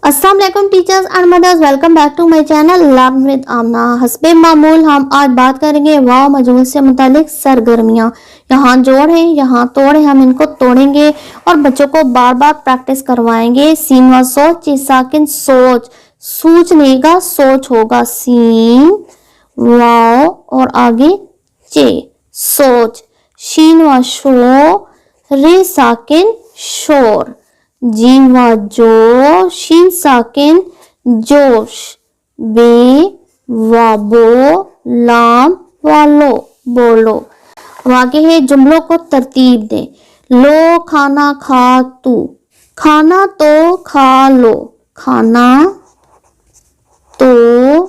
अस्सलाम वालेकुम teachers and mothers, welcome back to my channel learn with Amna. हस्बे मामूल हम आज बात करेंगे वाव मजहूल से मुतालिक सरगर्मियाँ। यहाँ जोड़ है, यहाँ तोड़ है, हम इनको तोड़ेंगे और बच्चों को बार बार प्रैक्टिस करवाएंगे। सीन व सोच, ची साकिन सोच, सूचने का सोच होगा सीन वाव और आगे चे सोच। शीन व शो, रे साकिन शोर, जीम व जो, शीन साकिन जोश, बे व बो, लाम व लो बोलो। आगे है जुमलों को तरतीब दे। लो खाना खा तू, खाना तो खा लो, खाना तो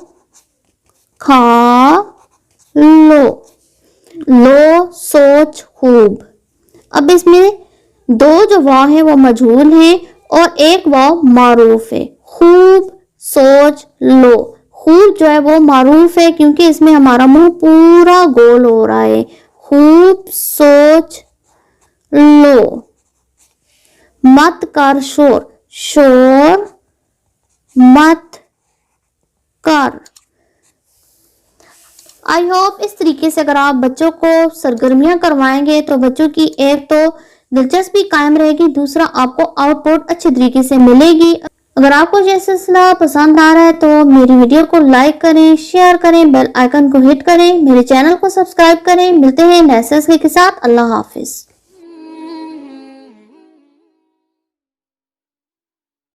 खा लो। लो सोच खूब। अब इसमें दो जो वाव है वो मजहूल है और एक वाव मारूफ है। खूब सोच लो, खूब जो है वो मारूफ है क्योंकि इसमें हमारा मुंह पूरा गोल हो रहा है। खूब सोच लो। मत कर शोर, शोर मत कर। आई होप इस तरीके से अगर आप बच्चों को सरगर्मियां करवाएंगे तो बच्चों की एक तो दिलचस्पी कायम रहेगी, दूसरा आपको आउटपुट अच्छे तरीके से मिलेगी। अगर आपको ये सिलसिला पसंद आ रहा है तो मेरी वीडियो को लाइक करें, शेयर करें, बेल आइकन को हिट करें, मेरे चैनल को सब्सक्राइब करें। मिलते हैं नए सिलसिले के साथ। अल्लाह हाफिज।